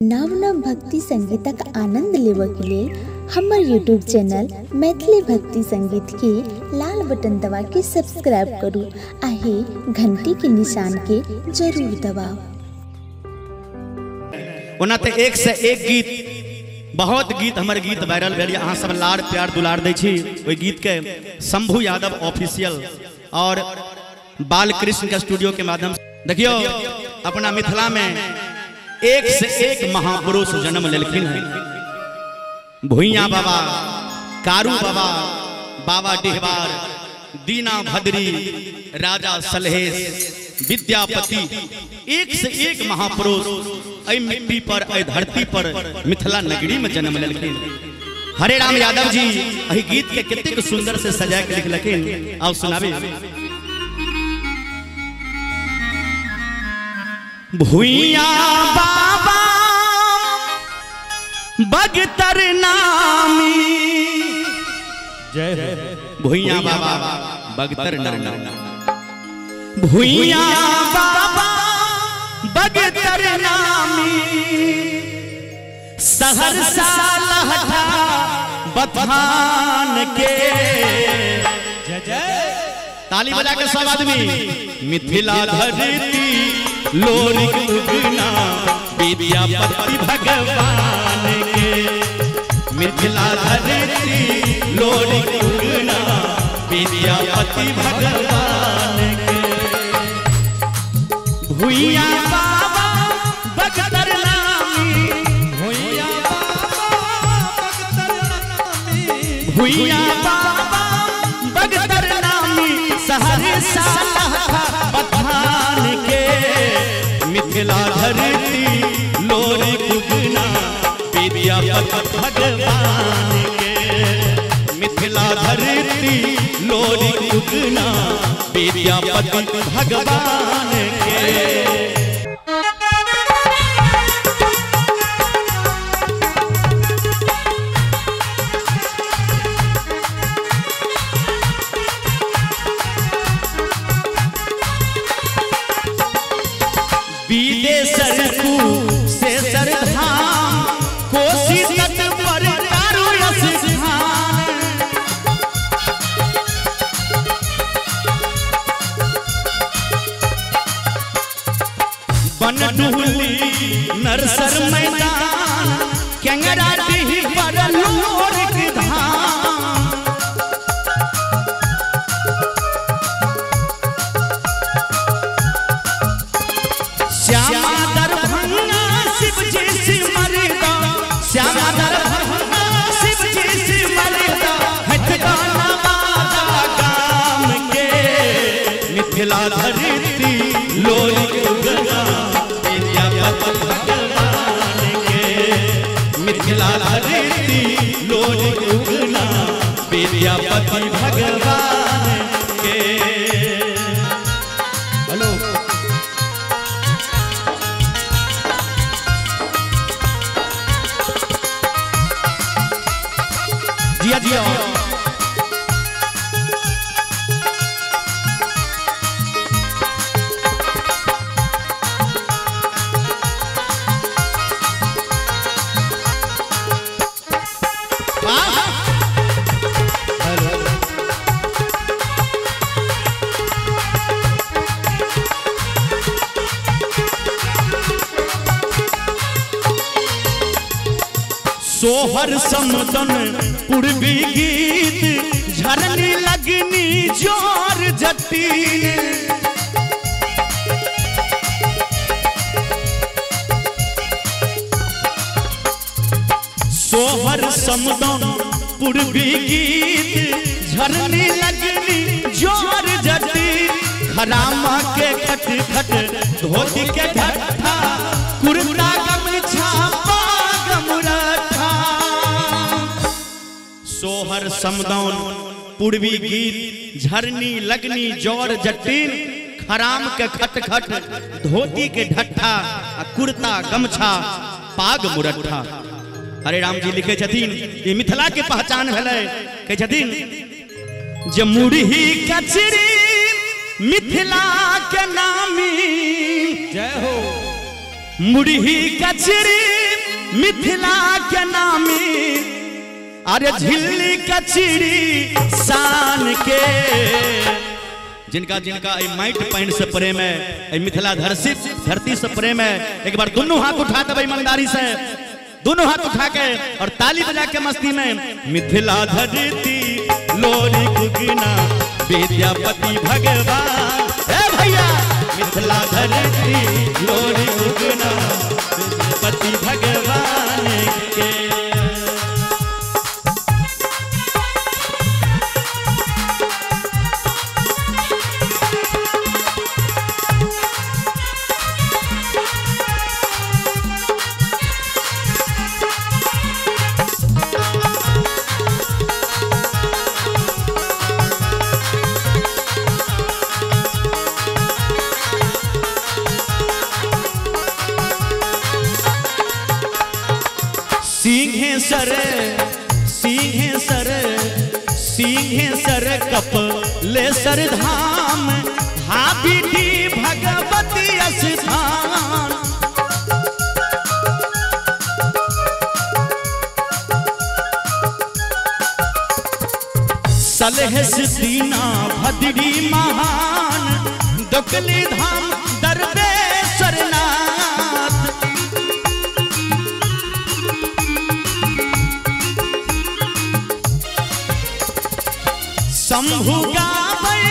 नव नव भक्ति संगीतक आनंद लेवा के लिए हमार यूट्यूब चैनल मैथिली भक्ति संगीत के लाल बटन दबा के सब्सक्राइब करू आहे घंटी के निशान के जरूर दबाओ। ओना ते एक से एक गीत बहुत गीत हमारे गीत वायरल भेल अहाँ सब लाड़ प्यार दुलार दै छी। ओई गीत के शंभू यादव ऑफिशियल और बालकृष्ण के स्टूडियो के माध्यम से देखियो अपना मिथिला में एक से एक महापुरुष जन्म लेलखिन है। भुइया बाबा, कारू बाबा, बाबा डिहबार, दीना भद्री, राजा सलहेश, विद्यापति, एक से एक महापुरुष ऐ मिट्टी पर ऐ धरती पर मिथिला नगरी में जन्म लेलखिन। हरे राम यादव जी एहि गीत के कितने सुंदर से सजा के लिखलखिन, आओ सुनाबे। भुइया बाबा बगतर नामी, जय भुइया बाबा बगतर नामी, भुइया बाबा बगतर नामी, सहरसा लहठा बथान के। जय जय ताली बजा के सब आदमी। मिथिला धरती लोरिक उगना विद्यापति भगवान के, मिथिला धरती लोरिक उगना विद्यापति भगवान के। भुइया बाबा बगतर नामी, भुइया बाबा बगतर नामी, भुइया बाबा बगतर नामी, सहरसा लहठा बथान के। मिथिला धरती लोरिक उगना विद्यापति भगवान के, मिथिला धरती लोरिक उगना विद्यापति भगवान के। विदेशर कू से सरधाम, कोसी तट पर कारू स्थान, बनडुली नरसर मैदान, केंगरा डीह पर लोरिक धाम, श्यामा दरभंगा शिव जी सिमरदा, श्यामा दरभंगा शिव जी सिमरदा, हथगाना बाजा गाम के। मिथिला धरती लोरिक उगना विद्यापति भगवान के, मिथिला धरती लोरिक उगना विद्यापति भगवान के। हेलो जिया जिया सोहर समदन पूर्वी गीत, झरनी लगनी जोर जटीन, सोहर समदन पूर्वी गीत, झरनी लगनी जोर जटीन, खरामा के खट खट धोती के ढट्ठा, कुर्ता गमछा सोहर समदौन पूर्वी गीत, झरनी लगनी जोर जटीन, खराम के खट खट धोती के ढट्ठा, कुर्ता गमछा पाग मुरट्ठा। हरे राम जी लिखे छथिन ये मिथिला के पहचान भेलै। कहे छथिन जे मुरही कचरी मिथिला के नामी, जय हो मुरही कचरी मिथिला के नामी अरे झिल्ली कचड़ी शान के जिनका जिनका माइट पैंट से प्रेम है, मिथिला धरती से प्रेम है, एक बार दोनों हाथ उठा दे ईमानदारी से, दोनों हाथ उठा के और ताली बजा के मस्ती में। मिथिला धरती लोरी गुगना विद्यापति भगवान, ए भैया मिथिला धरती लोरी गुगना विद्यापति भगवान के। सिंहेश्वर कपिलेश्वर धाम हाबिटी भगवती स्थान। सलहेश दीना भद्री महान दोकली धाम दरबेश्वर नाथ। शंभु गावै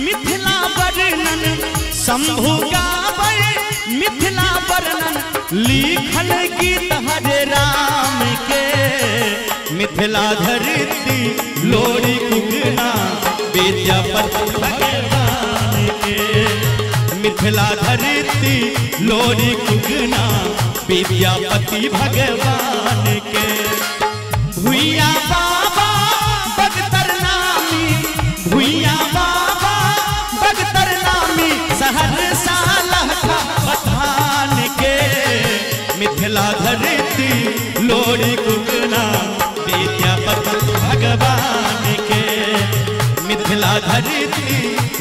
मिथिला वर्णन, शंभु गावै मिथिला वर्णन, लिखल गीत हरे राम के। मिथिला धरती लोरी गुगना विद्यापति भगवान के। मिथिला धरती लोरी गुगना विद्यापति भगवान के। भुइया बाबा बगतर नामी, भुइया बाबा बगतर नामी, सहरसा लहका पठान के। मिथिला धरती लोरी गुगना विद्यापति भगवान के। मिथिला धरती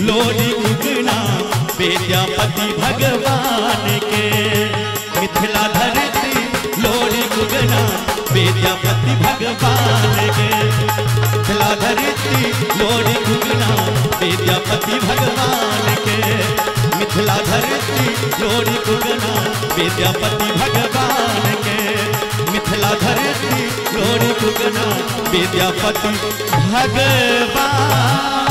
लोरी गुगना विद्यापति भगवान के। मिथिला धरती लोरी गुगना विद्यापति भगवान के। मिथिला धरती लोरी गुगना विद्यापति भगवान के। मिथिला धरती लोरी गुगना विद्यापति भगवान के। मिथिला धरती लोरी गुगना विद्यापति भगवान।